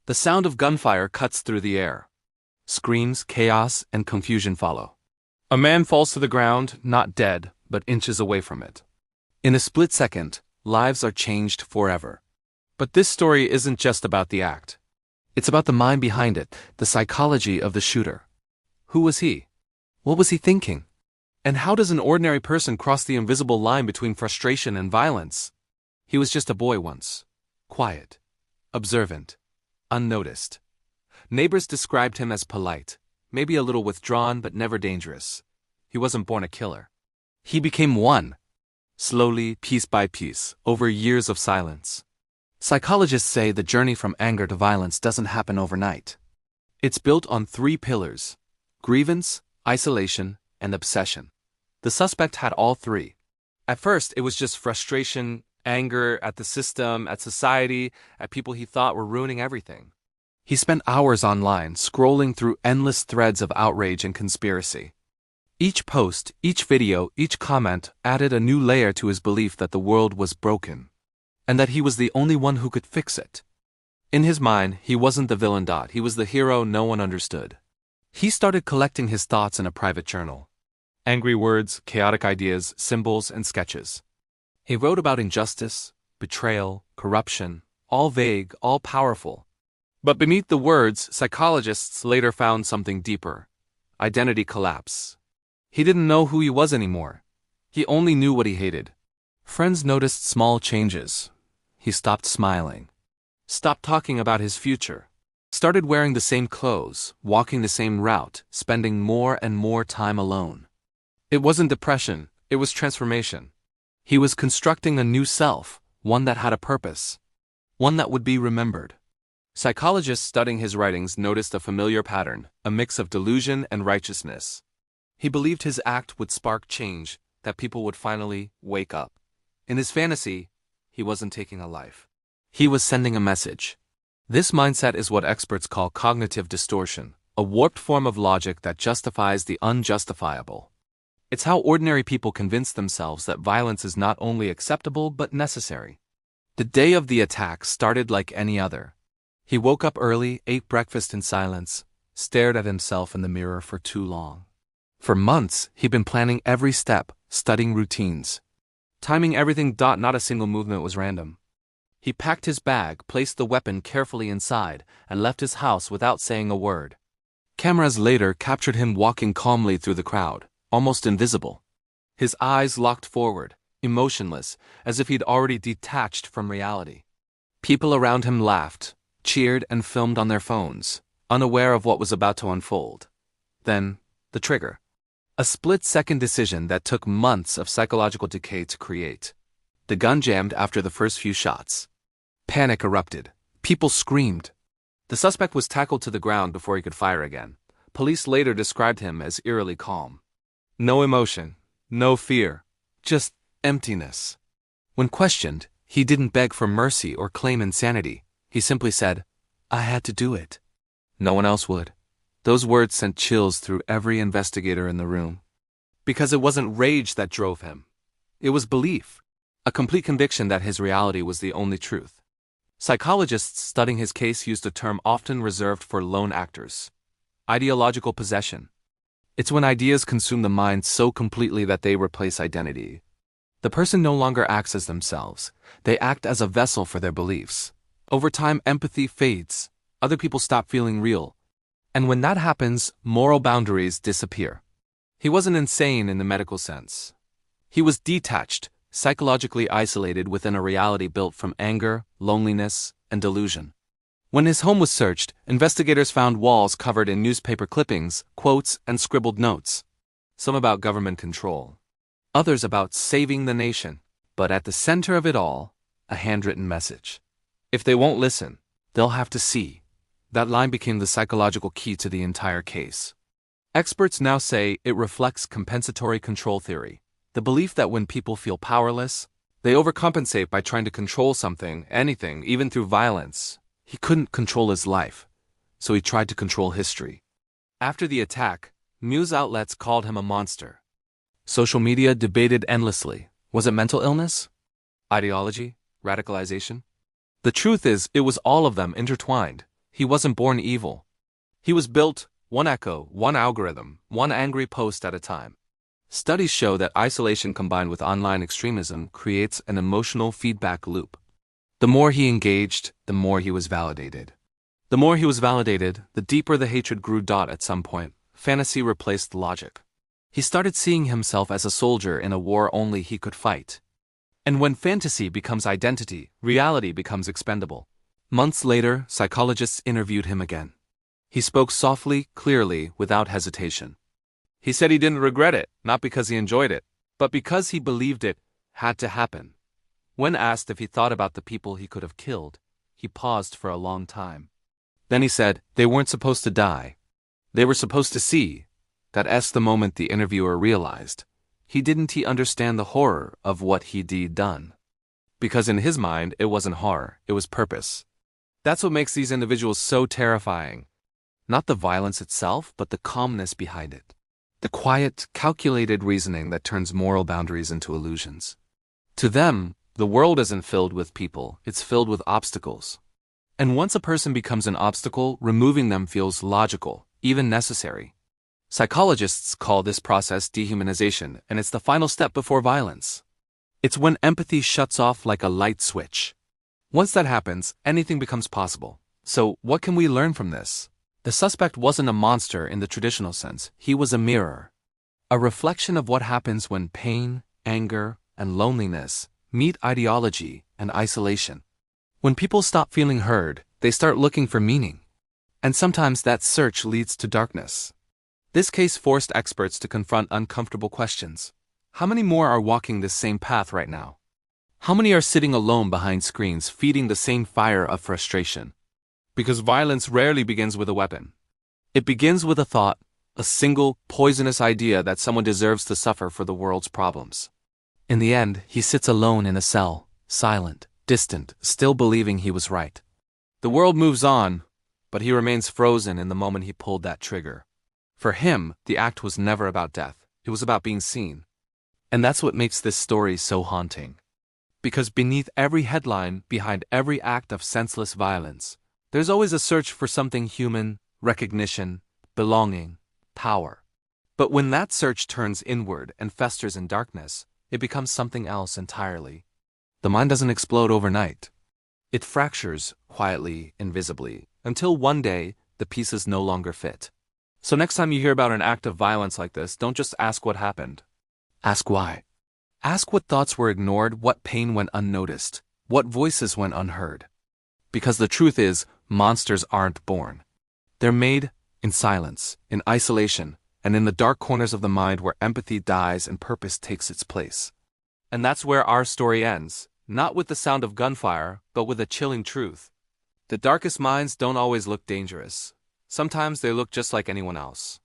The sound of gunfire cuts through the air. Screams, chaos, and confusion follow. A man falls to the ground, not dead, but inches away from it. In a split second, lives are changed forever. But this story isn't just about the act. It's about the mind behind it, the psychology of the shooter. Who was he? What was he thinking? And how does an ordinary person cross the invisible line between frustration and violence? He was just a boy once. Quiet. Observant. Unnoticed. Neighbors described him as polite, maybe a little withdrawn but never dangerous. He wasn't born a killer. He became one. Slowly, piece by piece, over years of silence. Psychologists say the journey from anger to violence doesn't happen overnight. It's built on 3 pillars: grievance, isolation, and obsession. The suspect had all 3. At first, it was just frustration, anger at the system, at society, at people he thought were ruining everything. He spent hours online, scrolling through endless threads of outrage and conspiracy. Each post, each video, each comment added a new layer to his belief that the world was broken, and that he was the only one who could fix it. In his mind, he wasn't the villain. He was the hero no one understood. He started collecting his thoughts in a private journal. Angry words, chaotic ideas, symbols, and sketches. He wrote about injustice, betrayal, corruption, all vague, all powerful. But beneath the words, psychologists later found something deeper: identity collapse. He didn't know who he was anymore. He only knew what he hated. Friends noticed small changes. He stopped smiling. Stopped talking about his future. Started wearing the same clothes, walking the same route, spending more and more time alone. It wasn't depression, it was transformation. He was constructing a new self, one that had a purpose. One that would be remembered. Psychologists studying his writings noticed a familiar pattern, a mix of delusion and righteousness. He believed his act would spark change, that people would finally wake up. In his fantasy, he wasn't taking a life. He was sending a message. This mindset is what experts call cognitive distortion, a warped form of logic that justifies the unjustifiable. It's how ordinary people convince themselves that violence is not only acceptable but necessary. The day of the attack started like any other. He woke up early, ate breakfast in silence, stared at himself in the mirror for too long. For months, he'd been planning every step, studying routines. Timing everything. Not a single movement was random. He packed his bag, placed the weapon carefully inside, and left his house without saying a word. Cameras later captured him walking calmly through the crowd, almost invisible. His eyes locked forward, emotionless, as if he'd already detached from reality. People around him laughed, cheered, and filmed on their phones, unaware of what was about to unfold. Then, the trigger. A split-second decision that took months of psychological decay to create. The gun jammed after the first few shots. Panic erupted. People screamed. The suspect was tackled to the ground before he could fire again. Police later described him as eerily calm. No emotion, no fear, just emptiness. When questioned, he didn't beg for mercy or claim insanity. He simply said, "I had to do it. No one else would." Those words sent chills through every investigator in the room. Because it wasn't rage that drove him. It was belief. A complete conviction that his reality was the only truth. Psychologists studying his case used a term often reserved for lone actors: ideological possession. It's when ideas consume the mind so completely that they replace identity. The person no longer acts as themselves. They act as a vessel for their beliefs. Over time, empathy fades. Other people stop feeling real. And when that happens, moral boundaries disappear. He wasn't insane in the medical sense. He was detached, psychologically isolated within a reality built from anger, loneliness, and delusion. When his home was searched, investigators found walls covered in newspaper clippings, quotes, and scribbled notes. Some about government control. Others about saving the nation. But at the center of it all, a handwritten message. If they won't listen, they'll have to see. That line became the psychological key to the entire case. Experts now say it reflects compensatory control theory, the belief that when people feel powerless, they overcompensate by trying to control something, anything, even through violence. He couldn't control his life, so he tried to control history. After the attack, news outlets called him a monster. Social media debated endlessly. Was it mental illness? Ideology? Radicalization? The truth is, it was all of them intertwined. He wasn't born evil. He was built, one echo, one algorithm, one angry post at a time. Studies show that isolation combined with online extremism creates an emotional feedback loop. The more he engaged, the more he was validated. The more he was validated, the deeper the hatred grew. At some point, fantasy replaced logic. He started seeing himself as a soldier in a war only he could fight. And when fantasy becomes identity, reality becomes expendable. Months later, psychologists interviewed him again. He spoke softly, clearly, without hesitation. He said he didn't regret it, not because he enjoyed it, but because he believed it had to happen. When asked if he thought about the people he could have killed, he paused for a long time. Then he said, they weren't supposed to die. They were supposed to see. That's the moment the interviewer realized. Didn't he understand the horror of what he'd done? Because in his mind, it wasn't horror, it was purpose. That's what makes these individuals so terrifying. Not the violence itself, but the calmness behind it. The quiet, calculated reasoning that turns moral boundaries into illusions. To them, the world isn't filled with people, it's filled with obstacles. And once a person becomes an obstacle, removing them feels logical, even necessary. Psychologists call this process dehumanization, and it's the final step before violence. It's when empathy shuts off like a light switch. Once that happens, anything becomes possible. So, what can we learn from this? The suspect wasn't a monster in the traditional sense, he was a mirror. A reflection of what happens when pain, anger, and loneliness meet ideology and isolation. When people stop feeling heard, they start looking for meaning. And sometimes that search leads to darkness. This case forced experts to confront uncomfortable questions. How many more are walking this same path right now? How many are sitting alone behind screens feeding the same fire of frustration? Because violence rarely begins with a weapon. It begins with a thought, a single, poisonous idea that someone deserves to suffer for the world's problems. In the end, he sits alone in a cell, silent, distant, still believing he was right. The world moves on, but he remains frozen in the moment he pulled that trigger. For him, the act was never about death, it was about being seen. And that's what makes this story so haunting. Because beneath every headline, behind every act of senseless violence, there's always a search for something human, recognition, belonging, power. But when that search turns inward and festers in darkness, it becomes something else entirely. The mind doesn't explode overnight. It fractures, quietly, invisibly, until one day, the pieces no longer fit. So next time you hear about an act of violence like this, don't just ask what happened. Ask why. Ask what thoughts were ignored, what pain went unnoticed, what voices went unheard. Because the truth is, monsters aren't born. They're made in silence, in isolation, and in the dark corners of the mind where empathy dies and purpose takes its place. And that's where our story ends, not with the sound of gunfire, but with a chilling truth. The darkest minds don't always look dangerous. Sometimes they look just like anyone else.